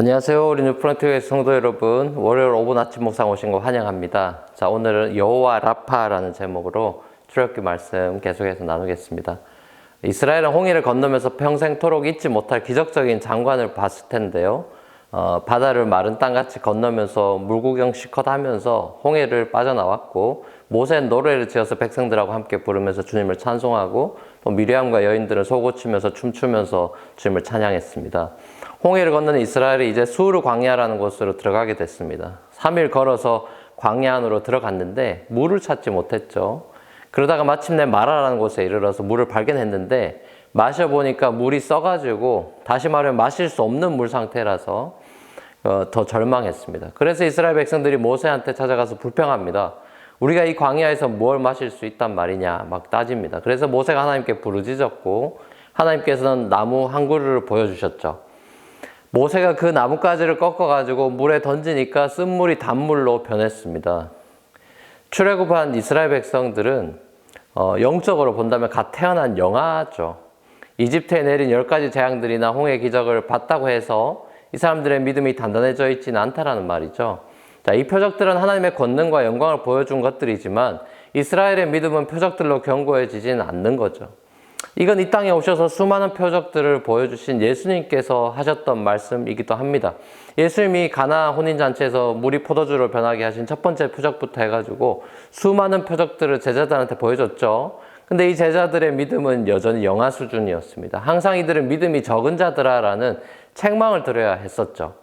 안녕하세요. 우리 뉴프런트교회 성도 여러분, 월요일 오분 아침 묵상 오신 거 환영합니다. 자, 오늘은 여호와 라파라는 제목으로 출애굽기 말씀 계속해서 나누겠습니다. 이스라엘은 홍해를 건너면서 평생토록 잊지 못할 기적적인 장관을 봤을 텐데요. 바다를 마른 땅같이 건너면서 물구경 실컷 하면서 홍해를 빠져나왔고, 모세는 노래를 지어서 백성들하고 함께 부르면서 주님을 찬송하고, 또 미리암과 여인들은 소고치면서 춤추면서 주님을 찬양했습니다. 홍해를 건너는 이스라엘이 이제 수르 광야라는 곳으로 들어가게 됐습니다. 3일 걸어서 광야 안으로 들어갔는데 물을 찾지 못했죠. 그러다가 마침내 마라라는 곳에 이르러서 물을 발견했는데 마셔보니까 물이 써가지고 다시 말하면 마실 수 없는 물 상태라서 더 절망했습니다. 그래서 이스라엘 백성들이 모세한테 찾아가서 불평합니다. 우리가 이 광야에서 뭘 마실 수 있단 말이냐 막 따집니다. 그래서 모세가 하나님께 부르짖었고 하나님께서는 나무 한 그루를 보여주셨죠. 모세가 그 나뭇가지를 꺾어가지고 물에 던지니까 쓴물이 단물로 변했습니다. 출애굽한 이스라엘 백성들은 영적으로 본다면 갓 태어난 영아죠. 이집트에 내린 10가지 재앙들이나 홍해 기적을 봤다고 해서 이 사람들의 믿음이 단단해져 있지는 않다라는 말이죠. 자, 이 표적들은 하나님의 권능과 영광을 보여준 것들이지만 이스라엘의 믿음은 표적들로 견고해지지는 않는 거죠. 이건 이 땅에 오셔서 수많은 표적들을 보여주신 예수님께서 하셨던 말씀이기도 합니다. 예수님이 가나 혼인잔치에서 물이 포도주로 변하게 하신 첫 번째 표적부터 해가지고 수많은 표적들을 제자들한테 보여줬죠. 근데 이 제자들의 믿음은 여전히 영아 수준이었습니다. 항상 이들은 믿음이 적은 자들아라는 책망을 들어야 했었죠.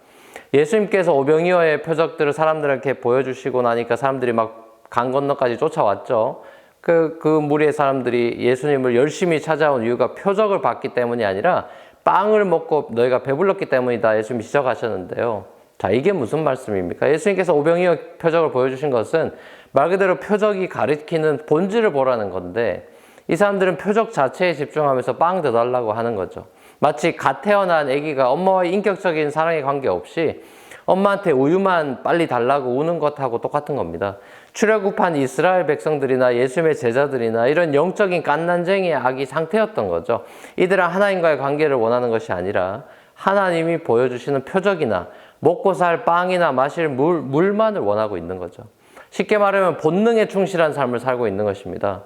예수님께서 오병이어의 표적들을 사람들에게 보여주시고 나니까 사람들이 막 강 건너까지 쫓아왔죠. 그 무리의 사람들이 예수님을 열심히 찾아온 이유가 표적을 봤기 때문이 아니라 빵을 먹고 너희가 배불렀기 때문이다. 예수님이 지적하셨는데요. 자, 이게 무슨 말씀입니까? 예수님께서 오병이어 표적을 보여주신 것은 말 그대로 표적이 가리키는 본질을 보라는 건데 이 사람들은 표적 자체에 집중하면서 빵 더 달라고 하는 거죠. 마치 갓 태어난 아기가 엄마와의 인격적인 사랑에 관계없이 엄마한테 우유만 빨리 달라고 우는 것하고 똑같은 겁니다. 출애굽한 이스라엘 백성들이나 예수님의 제자들이나 이런 영적인 갓난쟁이의 아기 상태였던 거죠. 이들은 하나님과의 관계를 원하는 것이 아니라 하나님이 보여주시는 표적이나 먹고 살 빵이나 마실 물만을 원하고 있는 거죠. 쉽게 말하면 본능에 충실한 삶을 살고 있는 것입니다.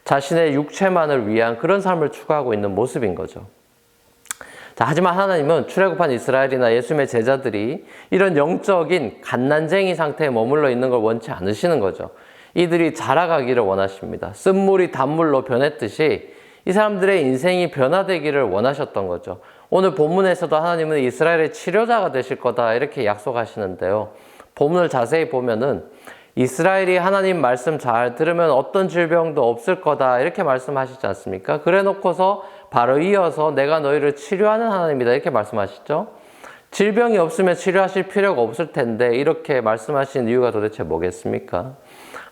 자신의 육체만을 위한 그런 삶을 추구하고 있는 모습인 거죠. 자, 하지만 하나님은 출애굽한 이스라엘이나 예수님의 제자들이 이런 영적인 갓난쟁이 상태에 머물러 있는 걸 원치 않으시는 거죠. 이들이 자라가기를 원하십니다. 쓴물이 단물로 변했듯이 이 사람들의 인생이 변화되기를 원하셨던 거죠. 오늘 본문에서도 하나님은 이스라엘의 치료자가 되실 거다 이렇게 약속하시는데요. 본문을 자세히 보면은 이스라엘이 하나님 말씀 잘 들으면 어떤 질병도 없을 거다 이렇게 말씀하시지 않습니까? 그래 놓고서 바로 이어서 내가 너희를 치료하는 하나님이다 이렇게 말씀하시죠. 질병이 없으면 치료하실 필요가 없을 텐데 이렇게 말씀하신 이유가 도대체 뭐겠습니까?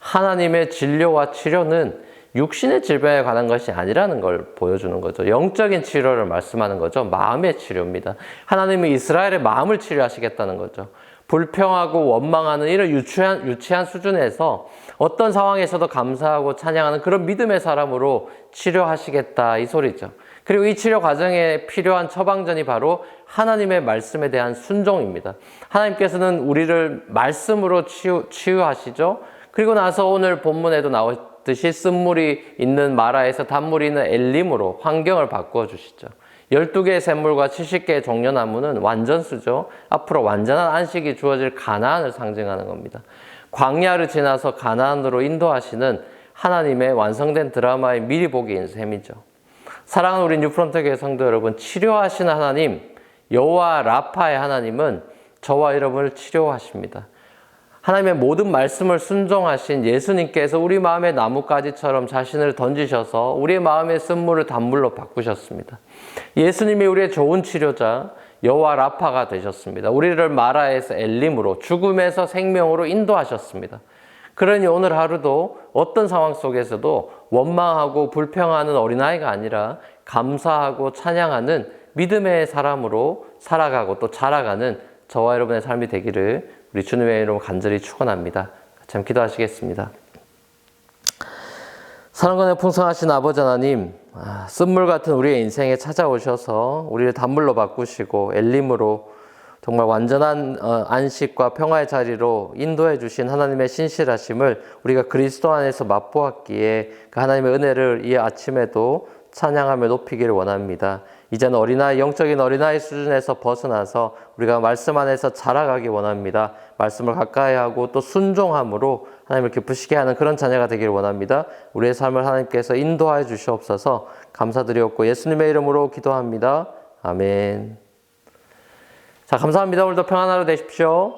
하나님의 진료와 치료는 육신의 질병에 관한 것이 아니라는 걸 보여주는 거죠. 영적인 치료를 말씀하는 거죠. 마음의 치료입니다. 하나님은 이스라엘의 마음을 치료하시겠다는 거죠. 불평하고 원망하는 이런 유치한 수준에서 어떤 상황에서도 감사하고 찬양하는 그런 믿음의 사람으로 치료하시겠다 이 소리죠. 그리고 이 치료 과정에 필요한 처방전이 바로 하나님의 말씀에 대한 순종입니다. 하나님께서는 우리를 말씀으로 치유하시죠. 그리고 나서 오늘 본문에도 나왔듯이 쓴물이 있는 마라에서 단물이 있는 엘림으로 환경을 바꾸어 주시죠. 12개의 샘물과 70개의 종려나무는 완전수죠. 앞으로 완전한 안식이 주어질 가나안을 상징하는 겁니다. 광야를 지나서 가나안으로 인도하시는 하나님의 완성된 드라마의 미리 보기인 셈이죠. 사랑하는 우리 뉴프런트교회 성도 여러분, 치료하시는 하나님, 여호와 라파의 하나님은 저와 여러분을 치료하십니다. 하나님의 모든 말씀을 순종하신 예수님께서 우리 마음의 나뭇가지처럼 자신을 던지셔서 우리의 마음의 쓴물을 단물로 바꾸셨습니다. 예수님이 우리의 좋은 치료자 여호와 라파가 되셨습니다. 우리를 마라에서 엘림으로 죽음에서 생명으로 인도하셨습니다. 그러니 오늘 하루도 어떤 상황 속에서도 원망하고 불평하는 어린아이가 아니라 감사하고 찬양하는 믿음의 사람으로 살아가고 또 자라가는 저와 여러분의 삶이 되기를 우리 주님의 이름으로 간절히 축원합니다. 같이 한번 기도하시겠습니다. 사랑과 풍성하신 아버지 하나님, 쓴물 같은 우리의 인생에 찾아오셔서 우리를 단물로 바꾸시고 엘림으로 정말 완전한 안식과 평화의 자리로 인도해 주신 하나님의 신실하심을 우리가 그리스도 안에서 맛보았기에 그 하나님의 은혜를 이 아침에도 찬양하며 높이기를 원합니다. 이제는 영적인 어린아이 수준에서 벗어나서 우리가 말씀 안에서 자라가기 원합니다. 말씀을 가까이 하고 또 순종함으로 하나님을 기쁘시게 하는 그런 자녀가 되기를 원합니다. 우리의 삶을 하나님께서 인도하여 주시옵소서. 감사드리옵고 예수님의 이름으로 기도합니다. 아멘. 자, 감사합니다. 오늘도 평안한 하루 되십시오.